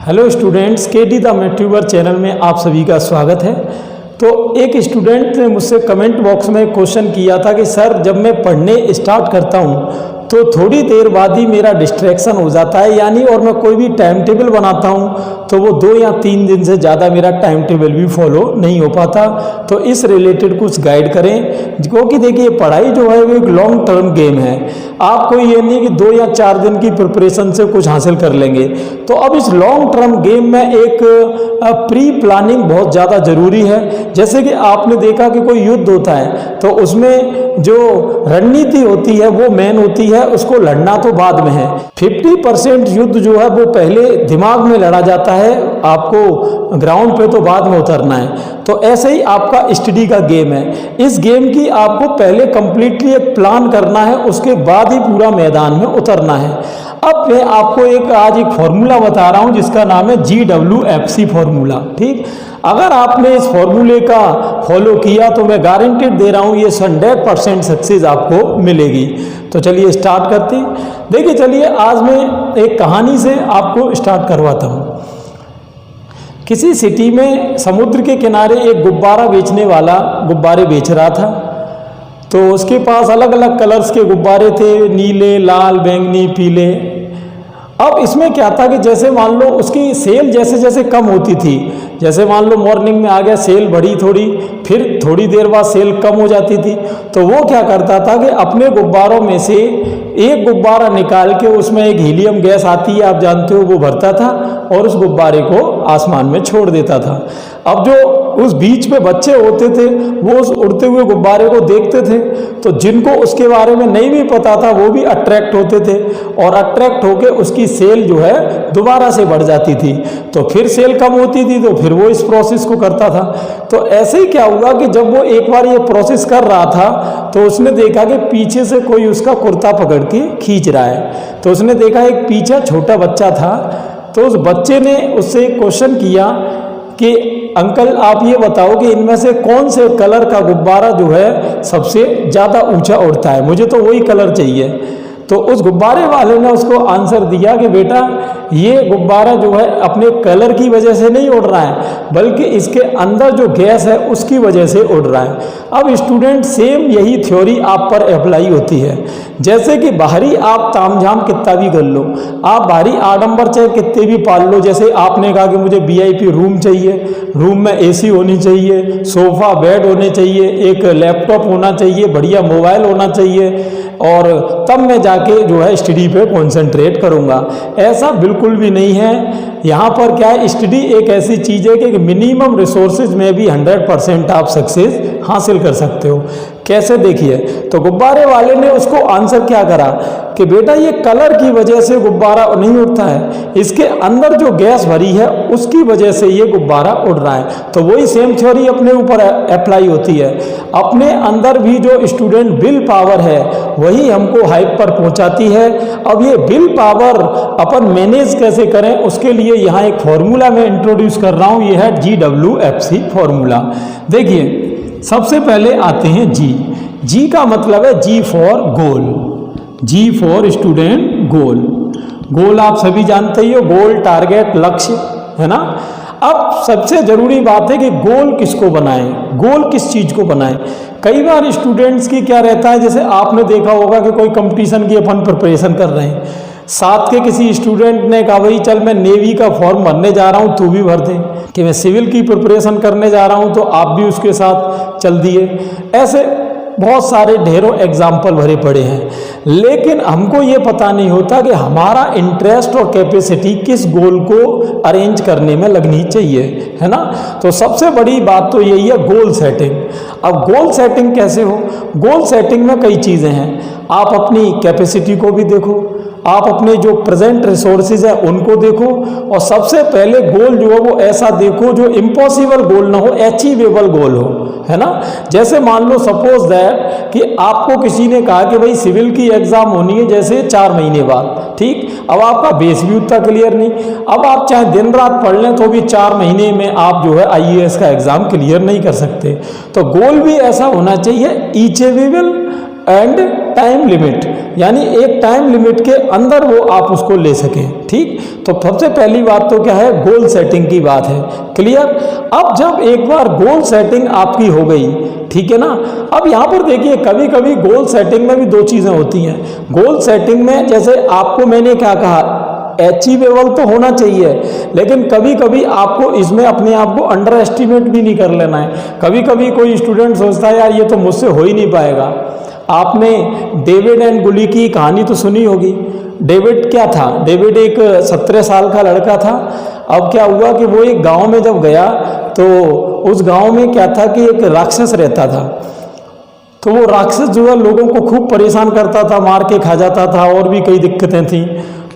Hello students, KD the metuber channel में आप सभी का स्वागत है। तो एक स्टूडेंट ने मुझसे कमेंट बॉक्स में क्वेश्चन किया था कि सर जब मैं पढ़ने स्टार्ट करता हूँ तो थोड़ी देर बाद ही मेरा डिस्ट्रैक्शन हो जाता है, यानी और मैं कोई भी टाइम टेबल बनाता हूँ तो वो 2 या 3 दिन से ज़्यादा मेरा टाइम टेबल भी फॉलो नहीं हो पाता। तो इस रिलेटेड कुछ गाइड करें, क्योंकि देखिए पढ़ाई जो है वो एक लॉन्ग टर्म गेम है। आपको ये नहीं कि 2 या 4 दिन की प्रिपरेशन से कुछ हासिल कर लेंगे। तो अब इस लॉन्ग टर्म गेम में एक प्री प्लानिंग बहुत ज़्यादा ज़रूरी है। जैसे कि आपने देखा कि कोई युद्ध होता है तो उसमें जो रणनीति होती है वो मेन होती है, उसको लड़ना तो बाद में है। 50% युद्ध जो है वो पहले दिमाग में लड़ा जाता है, आपको ग्राउंड पे तो बाद में उतरना है। तो ऐसे ही आपका स्टडी का गेम है। इस गेम की आपको पहले कंप्लीटली एक प्लान करना है, उसके बाद ही पूरा मैदान में उतरना है। अब मैं आपको आज एक फॉर्मूला बता रहा हूं जिसका नाम है GWFC फॉर्मूला। ठीक, अगर आपने इस फॉर्मूले का फॉलो किया तो मैं गारंटेड दे रहा हूं ये 100% सक्सेस आपको मिलेगी। तो चलिए स्टार्ट करते हैं। देखिए चलिए आज मैं एक कहानी से आपको स्टार्ट करवाता हूं। किसी सिटी में समुद्र के किनारे एक गुब्बारा बेचने वाला गुब्बारे बेच रहा था। तो उसके पास अलग अलग कलर्स के गुब्बारे थे, नीले, लाल, बैंगनी, पीले। अब इसमें क्या था कि जैसे मान लो उसकी सेल जैसे जैसे कम होती थी, जैसे मान लो मॉर्निंग में आ गया, सेल बढ़ी थोड़ी, फिर थोड़ी देर बाद सेल कम हो जाती थी। तो वो क्या करता था कि अपने गुब्बारों में से एक गुब्बारा निकाल के उसमें एक हीलियम गैस आती है, आप जानते हो, वो भरता था और उस गुब्बारे को आसमान में छोड़ देता था। अब जो उस बीच में बच्चे होते थे वो उस उड़ते हुए गुब्बारे को देखते थे, तो जिनको उसके बारे में नहीं भी पता था वो भी अट्रैक्ट होते थे और अट्रैक्ट होके उसकी सेल जो है दोबारा से बढ़ जाती थी। तो फिर सेल कम होती थी तो फिर वो इस प्रोसेस को करता था। तो ऐसे ही क्या हुआ कि जब वो एक बार ये प्रोसेस कर रहा था तो उसने देखा कि पीछे से कोई उसका कुर्ता पकड़ के खींच रहा है। तो उसने देखा एक पीछे छोटा बच्चा था। तो उस बच्चे ने उससे क्वेश्चन किया कि अंकल आप ये बताओ कि इनमें से कौन से कलर का गुब्बारा जो है सबसे ज़्यादा ऊंचा उड़ता है, मुझे तो वही कलर चाहिए। तो उस गुब्बारे वाले ने उसको आंसर दिया कि बेटा ये गुब्बारा जो है अपने कलर की वजह से नहीं उड़ रहा है, बल्कि इसके अंदर जो गैस है उसकी वजह से उड़ रहा है। अब स्टूडेंट सेम यही थ्योरी आप पर अप्लाई होती है। जैसे कि बाहरी आप तामझाम कितना भी कर लो, आप बाहरी आडंबर चाहे कितने भी पाल लो, जैसे आपने कहा कि मुझे VIP रूम चाहिए, रूम में AC होनी चाहिए, सोफा बेड होने चाहिए, एक लैपटॉप होना चाहिए, बढ़िया मोबाइल होना चाहिए, और तब मैं जाके जो है स्टडी पे कॉन्सेंट्रेट करूँगा। ऐसा बिल्कुल भी नहीं है। यहाँ पर क्या है, स्टडी एक ऐसी चीज़ है कि मिनिमम रिसोर्सेज में भी 100% आप सक्सेस हासिल कर सकते हो। कैसे, देखिए। तो गुब्बारे वाले ने उसको आंसर क्या करा कि बेटा ये कलर की वजह से गुब्बारा नहीं उड़ता है, इसके अंदर जो गैस भरी है उसकी वजह से ये गुब्बारा उड़ रहा है। तो वही सेम थ्योरी अपने ऊपर अप्लाई होती है। अपने अंदर भी जो स्टूडेंट विल पावर है वही हमको हाइप पर पहुंचाती है। अब ये विल पावर अपन मैनेज कैसे करें, उसके लिए यहाँ एक फॉर्मूला मैं इंट्रोड्यूस कर रहा हूँ, ये है GWFC फॉर्मूला। देखिए सबसे पहले आते हैं जी का मतलब है G for goal. G for student goal. Goal आप सभी जानते ही हो, गोल टारगेट लक्ष्य, है ना। अब सबसे जरूरी बात है कि गोल किसको बनाएं, गोल किस चीज को बनाएं। कई बार स्टूडेंट्स की क्या रहता है, जैसे आपने देखा होगा कि कोई कंपटीशन की अपन प्रिपरेशन कर रहे हैं, साथ के किसी स्टूडेंट ने कहा भाई चल मैं नेवी का फॉर्म भरने जा रहा हूँ, तू भी भर दे, कि मैं सिविल की प्रिपरेशन करने जा रहा हूँ तो आप भी उसके साथ चल दिए। ऐसे बहुत सारे ढेरों एग्जाम्पल भरे पड़े हैं, लेकिन हमको ये पता नहीं होता कि हमारा इंटरेस्ट और कैपेसिटी किस गोल को अरेंज करने में लगनी चाहिए, है ना। तो सबसे बड़ी बात तो यही है गोल सेटिंग। अब गोल सेटिंग कैसे हो, गोल सेटिंग में कई चीज़ें हैं। आप अपनी कैपेसिटी को भी देखो, आप अपने जो प्रेजेंट रिसोर्सेज है उनको देखो, और सबसे पहले गोल जो है वो ऐसा देखो जो इम्पॉसिबल गोल ना हो, अचीवेबल गोल हो, है ना। जैसे मान लो सपोज दैट कि आपको किसी ने कहा कि भाई सिविल की एग्जाम होनी है जैसे 4 महीने बाद, ठीक। अब आपका बेस भी उतना क्लियर नहीं, अब आप चाहे दिन रात पढ़ लें तो भी 4 महीने में आप जो है IAS का एग्जाम क्लियर नहीं कर सकते। तो गोल भी ऐसा होना चाहिए अचीवेबल एंड टाइम लिमिट, यानी एक टाइम लिमिट के अंदर वो आप उसको ले सकें। ठीक, तो सबसे पहली बात तो क्या है, गोल सेटिंग की बात है। क्लियर। अब जब एक बार गोल सेटिंग आपकी हो गई, ठीक है ना, अब यहाँ पर देखिए कभी कभी गोल सेटिंग में भी दो चीज़ें होती हैं। गोल सेटिंग में जैसे आपको मैंने क्या कहा, अचीवेबल तो होना चाहिए, लेकिन कभी कभी आपको इसमें अपने आप को अंडर एस्टिमेट भी नहीं कर लेना है। कभी कभी कोई स्टूडेंट सोचता है यार ये तो मुझसे हो ही नहीं पाएगा। आपने डेविड एंड गुली की कहानी तो सुनी होगी। डेविड क्या था, डेविड एक 17 साल का लड़का था। अब क्या हुआ कि वो एक गांव में जब गया तो उस गांव में क्या था कि एक राक्षस रहता था। तो वो राक्षस जो है लोगों को खूब परेशान करता था, मार के खा जाता था, और भी कई दिक्कतें थीं।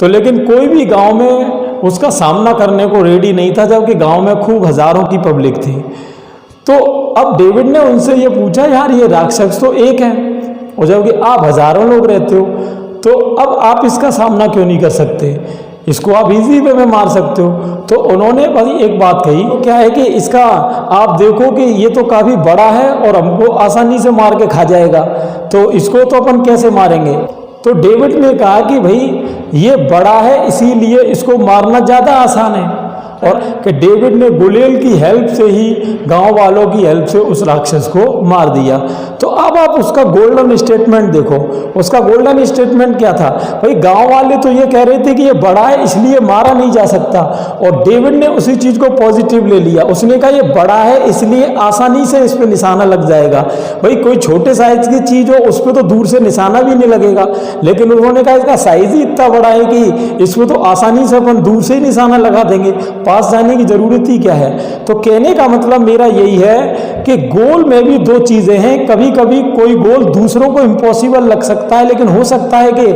तो लेकिन कोई भी गांव में उसका सामना करने को रेडी नहीं था, जबकि गांव में खूब हजारों की पब्लिक थी। तो अब डेविड ने उनसे ये पूछा, यार ये राक्षस तो एक है और जबकि आप हजारों लोग रहते हो, तो अब आप इसका सामना क्यों नहीं कर सकते, इसको आप इजी वे में मार सकते हो। तो उन्होंने भाई एक बात कही, क्या है कि इसका आप देखो कि ये तो काफ़ी बड़ा है और हमको आसानी से मार के खा जाएगा, तो इसको तो अपन कैसे मारेंगे। तो डेविड ने कहा कि भाई ये बड़ा है इसीलिए इसको मारना ज़्यादा आसान है, और कि डेविड ने गुलेल की हेल्प से ही, गांव वालों की हेल्प से उस राक्षस को मार दिया। तो अब आप उसका गोल्डन स्टेटमेंट देखो। उसका गोल्डन स्टेटमेंट क्या था, भाई गांव वाले तो ये कह रहे थे कि ये बड़ा है इसलिए मारा नहीं जा सकता, और डेविड ने उसी चीज़ को पॉजिटिव ले लिया। उसने कहा ये बड़ा है इसलिए आसानी से इस पर निशाना लग जाएगा। भाई कोई छोटे साइज की चीज़ हो उस पर तो दूर से निशाना भी नहीं लगेगा, लेकिन उन्होंने कहा इसका साइज ही इतना बड़ा है कि इसको तो आसानी से अपन दूर से ही निशाना लगा देंगे, पास जाने की जरूरत ही क्या है। तो कहने का मतलब मेरा यही है कि गोल में भी दो चीजें हैं। कभी कभी कोई गोल दूसरों को इम्पॉसिबल लग सकता है, लेकिन हो सकता है कि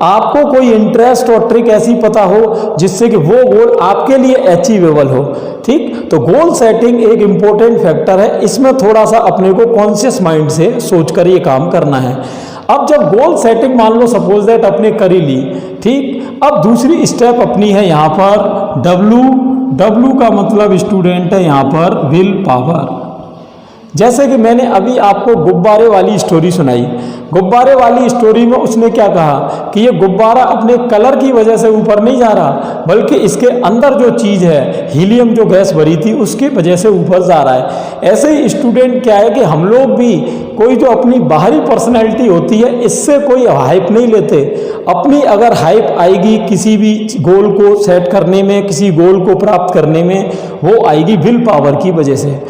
आपको कोई इंटरेस्ट और ट्रिक ऐसी पता हो जिससे कि वो गोल आपके लिए अचीवेबल हो। ठीक, तो गोल सेटिंग एक इंपॉर्टेंट फैक्टर है, इसमें थोड़ा सा अपने को कॉन्शियस माइंड से सोचकर ये काम करना है। अब जब गोल सेटिंग मान लो सपोज दैट अपने कर ही ली, ठीक, अब दूसरी स्टेप अपनी है यहाँ पर डब्लू का मतलब स्टूडेंट है यहाँ पर विल पावर। जैसे कि मैंने अभी आपको गुब्बारे वाली स्टोरी सुनाई। गुब्बारे वाली स्टोरी में उसने क्या कहा कि ये गुब्बारा अपने कलर की वजह से ऊपर नहीं जा रहा, बल्कि इसके अंदर जो चीज़ है, हीलियम जो गैस भरी थी, उसकी वजह से ऊपर जा रहा है। ऐसे ही स्टूडेंट क्या है कि हम लोग भी कोई जो अपनी बाहरी पर्सनैलिटी होती है, इससे कोई हाइप नहीं लेते। अपनी अगर हाइप आएगी किसी भी गोल को सेट करने में, किसी गोल को प्राप्त करने में, वो आएगी विल पावर की वजह से।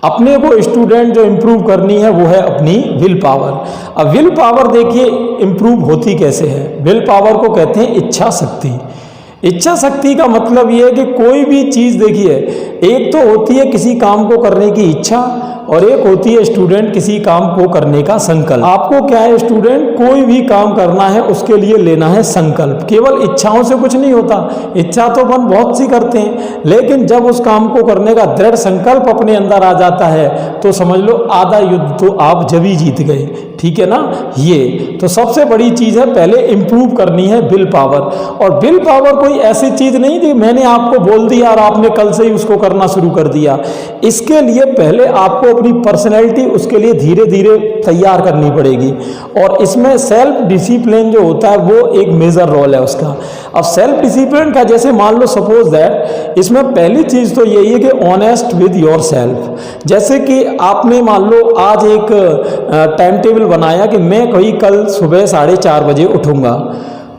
अपने को स्टूडेंट जो इम्प्रूव करनी है वो है अपनी विल पावर। अब विल पावर देखिए इम्प्रूव होती कैसे है। विल पावर को कहते हैं इच्छा शक्ति। इच्छा शक्ति का मतलब ये है कि कोई भी चीज़ देखिए, एक तो होती है किसी काम को करने की इच्छा, और एक होती है स्टूडेंट किसी काम को करने का संकल्प। आपको क्या है स्टूडेंट, कोई भी काम करना है उसके लिए लेना है संकल्प। केवल इच्छाओं से कुछ नहीं होता, इच्छा तो अपन बहुत सी करते हैं, लेकिन जब उस काम को करने का दृढ़ संकल्प अपने अंदर आ जाता है तो समझ लो आधा युद्ध तो आप जब ही जीत गए। ठीक है ना। ये तो सबसे बड़ी चीज़ है, पहले इंप्रूव करनी है विल पावर। और विल पावर कोई ऐसी चीज़ नहीं थी मैंने आपको बोल दिया और आपने कल से ही उसको करना शुरू कर दिया। इसके लिए पहले आपको अपनी पर्सनैलिटी उसके लिए धीरे धीरे तैयार करनी पड़ेगी, और इसमें सेल्फ डिसिप्लिन जो होता है वो एक मेजर रोल है उसका। अब सेल्फ डिसिप्लिन का जैसे मान लो सपोज दैट, इसमें पहली चीज़ तो यही है कि ऑनेस्ट विद योर सेल्फ। जैसे कि आपने मान लो आज एक टाइम टेबल बनाया कि मैं कोई कल सुबह 4:30 बजे उठूंगा,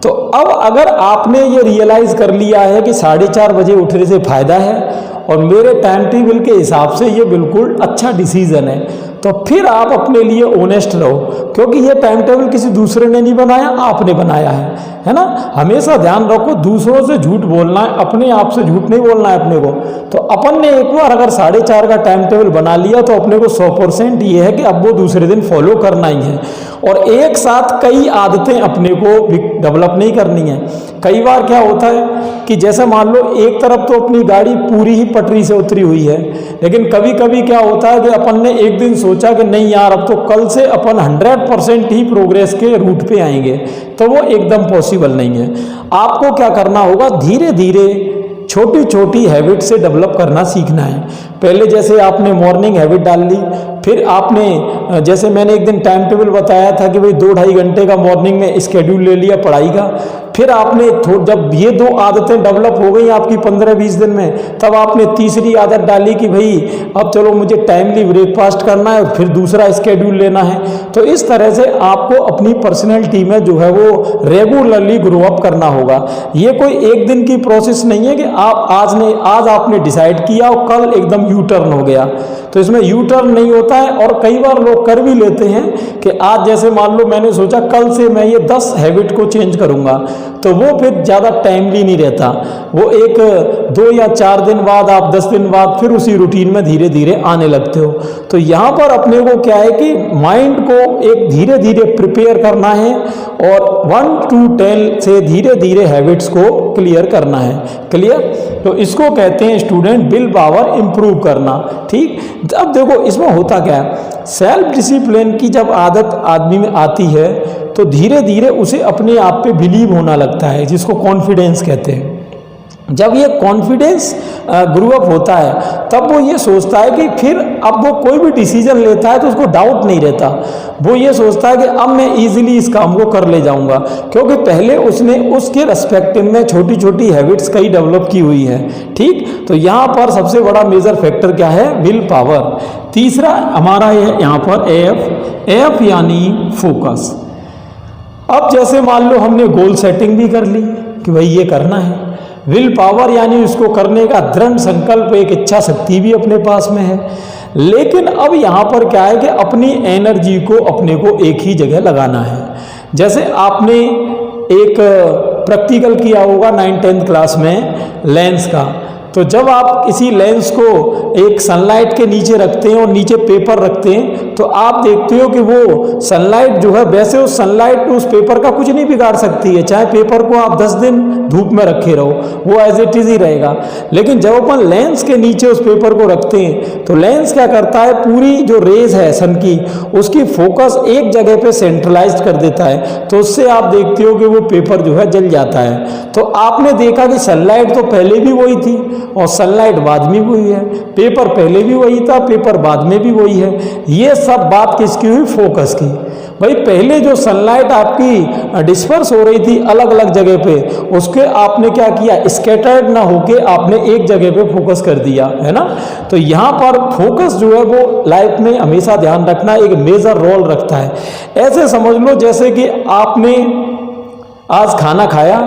तो अब अगर आपने ये रियलाइज़ कर लिया है कि 4:30 बजे उठने से फ़ायदा है और मेरे टाइम टेबल के हिसाब से ये बिल्कुल अच्छा डिसीजन है, तो फिर आप अपने लिए ऑनेस्ट रहो, क्योंकि ये टाइम टेबल किसी दूसरे ने नहीं बनाया, आपने बनाया है ना। हमेशा ध्यान रखो, दूसरों से झूठ बोलना है, अपने आप से झूठ नहीं बोलना है अपने को। तो अपन ने एक बार अगर 4:30 का टाइम टेबल बना लिया तो अपने को 100% ये है कि अब वो दूसरे दिन फॉलो करना ही है। और एक साथ कई आदतें अपने को डेवलप नहीं करनी है। कई बार क्या होता है कि जैसे मान लो एक तरफ तो अपनी गाड़ी पूरी ही पटरी से उतरी हुई है, लेकिन कभी कभी क्या होता है कि अपन ने एक दिन सोचा कि नहीं यार अब तो कल से अपन 100% ही प्रोग्रेस के रूट पे आएंगे, तो वो एकदम पॉसिबल नहीं है। आपको क्या करना होगा, धीरे धीरे छोटी छोटी हैबिट से डेवलप करना सीखना है। पहले जैसे आपने मॉर्निंग हैबिट डाल ली, फिर आपने जैसे मैंने एक दिन टाइम टेबल बताया था कि भाई 2-2.5 घंटे का मॉर्निंग में स्केड्यूल ले लिया पढ़ाई का। फिर आपने जब ये 2 आदतें डेवलप हो गई आपकी 15-20 दिन में, तब आपने तीसरी आदत डाली कि भाई अब चलो मुझे टाइमली ब्रेकफास्ट करना है और फिर दूसरा स्केड्यूल लेना है। तो इस तरह से आपको अपनी पर्सनैलिटी में जो है वो रेगुलरली ग्रो अप करना होगा। ये कोई एक दिन की प्रोसेस नहीं है कि आप आज आपने डिसाइड किया और कल एकदम यू टर्न हो गया। तो इसमें यू टर्न नहीं होता है। और कई बार लोग कर भी लेते हैं कि आज जैसे मान लो मैंने सोचा कल से मैं ये 10 हैबिट को चेंज करूंगा, तो वो फिर ज़्यादा टाइमली नहीं रहता। वो एक 2 या 4 दिन बाद, आप 10 दिन बाद फिर उसी रूटीन में धीरे धीरे आने लगते हो। तो यहाँ पर अपने को क्या है कि माइंड को एक धीरे धीरे प्रिपेयर करना है और 1 to 10 से धीरे धीरे हैबिट्स को क्लियर करना है। क्लियर? तो इसको कहते हैं स्टूडेंट विल पावर इंप्रूव करना। ठीक, अब देखो इसमें होता क्या है, सेल्फ डिसिप्लिन की जब आदत आदमी में आती है तो धीरे धीरे उसे अपने आप पे बिलीव होना लगता है, जिसको कॉन्फिडेंस कहते हैं। जब ये कॉन्फिडेंस ग्रो अप होता है तब वो ये सोचता है कि फिर अब वो कोई भी डिसीजन लेता है तो उसको डाउट नहीं रहता। वो ये सोचता है कि अब मैं इजीली इस काम को कर ले जाऊंगा, क्योंकि पहले उसने उसके रेस्पेक्टिव में छोटी छोटी हैबिट्स कई डेवलप की हुई है। ठीक, तो यहाँ पर सबसे बड़ा मेजर फैक्टर क्या है, विल पावर। तीसरा हमारा है यहाँ पर एफ यानी फोकस। अब जैसे मान लो हमने गोल सेटिंग भी कर ली कि भाई ये करना है, विल पावर यानी उसको करने का दृढ़ संकल्प, एक इच्छा शक्ति भी अपने पास में है। लेकिन अब यहाँ पर क्या है कि अपनी एनर्जी को अपने को एक ही जगह लगाना है। जैसे आपने एक प्रैक्टिकल किया होगा 9th-10th क्लास में लेंस का, तो जब आप किसी लेंस को एक सनलाइट के नीचे रखते हैं और नीचे पेपर रखते हैं तो आप देखते हो कि वो सनलाइट जो है, वैसे उस सनलाइट उस पेपर का कुछ नहीं बिगाड़ सकती है, चाहे पेपर को आप 10 दिन धूप में रखे रहो वो एज इट इज ही रहेगा। लेकिन जब अपन लेंस के नीचे उस पेपर को रखते हैं तो लेंस क्या करता है, पूरी जो रेज है सन की उसकी फोकस एक जगह पे सेंट्रलाइज कर देता है, तो उससे आप देखते हो कि वो पेपर जो है जल जाता है। तो आपने देखा कि सनलाइट तो पहले भी वही थी और सनलाइट बाद में भी वही है, पेपर पहले भी वही था, पेपर बाद में भी वही है। ये सब बात किसकी हुई, फोकस की। भाई पहले जो सनलाइट आपकी डिस्पर्स हो रही थी अलग अलग जगह पे, उसके आपने क्या किया, स्कैटर्ड ना होके आपने एक जगह पे फोकस कर दिया, है ना। तो यहाँ पर फोकस जो है वो लाइफ में हमेशा ध्यान रखना एक मेजर रोल रखता है। ऐसे समझ लो जैसे कि आपने आज खाना खाया,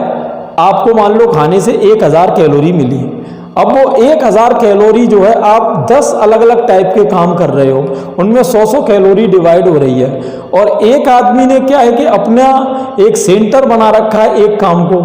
आपको मान लो खाने से 1000 कैलोरी मिली। अब वो 1000 कैलोरी जो है आप 10 अलग अलग टाइप के काम कर रहे हो, उनमें 100 कैलोरी डिवाइड हो रही है। और एक आदमी ने क्या है कि अपना एक सेंटर बना रखा है एक काम को,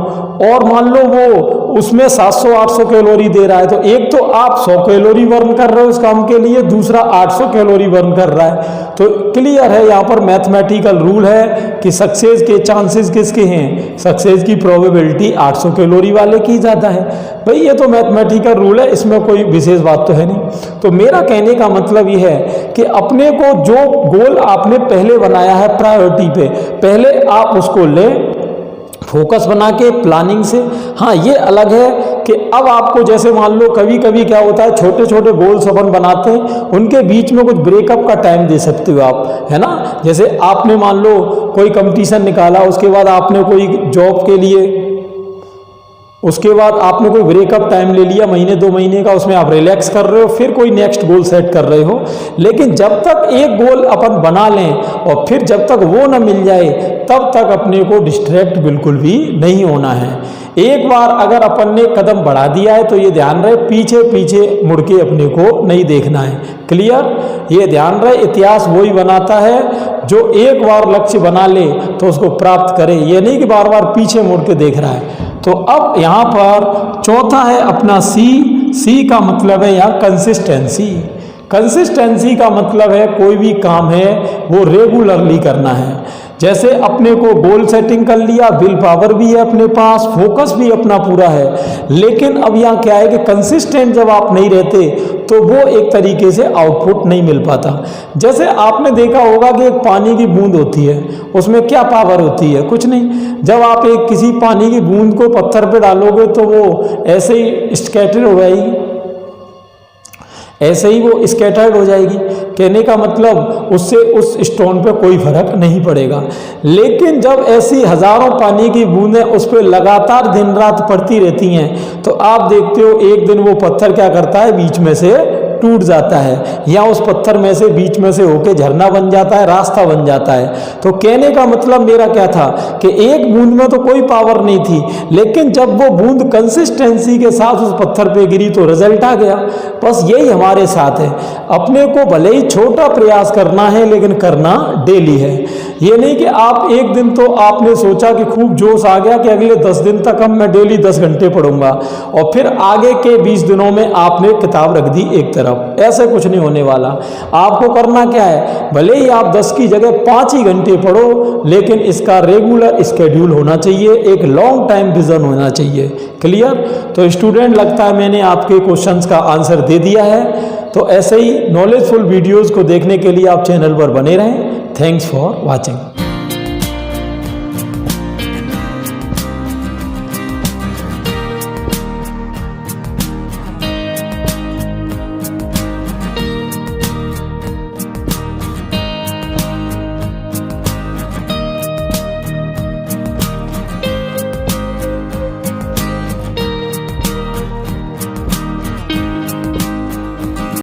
और मान लो वो उसमें 700-800 कैलोरी दे रहा है, तो एक तो आप 100 कैलोरी बर्न कर रहे हो इस काम के लिए, दूसरा 800 कैलोरी बर्न कर रहा है। तो क्लियर है, यहाँ पर मैथमेटिकल रूल है कि सक्सेस के चांसेस किसके हैं, सक्सेस की प्रोबेबिलिटी 800 कैलोरी वाले की ज़्यादा है। भाई ये तो मैथमेटिकल रूल है, इसमें कोई विशेष बात तो है नहीं। तो मेरा कहने का मतलब ये है कि अपने को जो गोल आपने पहले बनाया है प्रायोरिटी पे, पहले आप उसको लें फोकस बना के प्लानिंग से। हाँ ये अलग है कि अब आपको जैसे मान लो कभी कभी क्या होता है, छोटे छोटे गोल्स अपन बनाते हैं, उनके बीच में कुछ ब्रेकअप का टाइम दे सकते हो आप, है ना। जैसे आपने मान लो कोई कंपटीशन निकाला, उसके बाद आपने कोई जॉब के लिए, उसके बाद आपने कोई ब्रेकअप टाइम ले लिया महीने 2 महीने का, उसमें आप रिलैक्स कर रहे हो, फिर कोई नेक्स्ट गोल सेट कर रहे हो। लेकिन जब तक एक गोल अपन बना लें और फिर जब तक वो ना मिल जाए तब तक अपने को डिस्ट्रैक्ट बिल्कुल भी नहीं होना है। एक बार अगर अपन ने कदम बढ़ा दिया है तो ये ध्यान रहे पीछे पीछे मुड़ के अपने को नहीं देखना है। क्लियर, ये ध्यान रहे इतिहास वही बनाता है जो एक बार लक्ष्य बना ले तो उसको प्राप्त करे, ये नहीं कि बार बार पीछे मुड़ के देख रहा है। तो अब यहाँ पर चौथा है अपना सी का मतलब है यहाँ कंसिस्टेंसी। कंसिस्टेंसी का मतलब है कोई भी काम है वो रेगुलरली करना है। जैसे अपने को गोल सेटिंग कर लिया, विल पावर भी है अपने पास, फोकस भी अपना पूरा है, लेकिन अब यहाँ क्या है कि कंसिस्टेंट जब आप नहीं रहते तो वो एक तरीके से आउटपुट नहीं मिल पाता। जैसे आपने देखा होगा कि एक पानी की बूंद होती है, उसमें क्या पावर होती है? कुछ नहीं। जब आप एक किसी पानी की बूंद को पत्थर पे डालोगे तो वो ऐसे ही स्कैटर हो जाएगी, ऐसे ही वो स्कैटर्ड हो जाएगी। कहने का मतलब उससे उस स्टोन पे कोई फर्क नहीं पड़ेगा। लेकिन जब ऐसी हजारों पानी की बूंदें उस पर लगातार दिन रात पड़ती रहती हैं तो आप देखते हो एक दिन वो पत्थर क्या करता है, बीच में से टूट जाता है, या उस पत्थर में से बीच में से होके झरना बन जाता है, रास्ता बन जाता है। तो कहने का मतलब मेरा क्या था कि एक बूंद में तो कोई पावर नहीं थी, लेकिन जब वो बूंद कंसिस्टेंसी के साथ उस पत्थर पे गिरी तो रिजल्ट आ गया। बस यही हमारे साथ है। अपने को भले ही छोटा प्रयास करना है, लेकिन करना डेली है। ये नहीं कि आप एक दिन तो आपने सोचा कि खूब जोश आ गया कि अगले 10 दिन तक अब मैं डेली 10 घंटे पढ़ूंगा, और फिर आगे के 20 दिनों में आपने किताब रख दी एक तरफ। ऐसे कुछ नहीं होने वाला। आपको करना क्या है, भले ही आप 10 की जगह 5 ही घंटे पढ़ो, लेकिन इसका रेगुलर स्केड्यूल होना चाहिए, एक लॉन्ग टाइम विजन होना चाहिए। क्लियर? तो स्टूडेंट, लगता है मैंने आपके क्वेश्चंस का आंसर दे दिया है। तो ऐसे ही नॉलेजफुल वीडियोस को देखने के लिए आप चैनल पर बने रहें। Thanks for watching.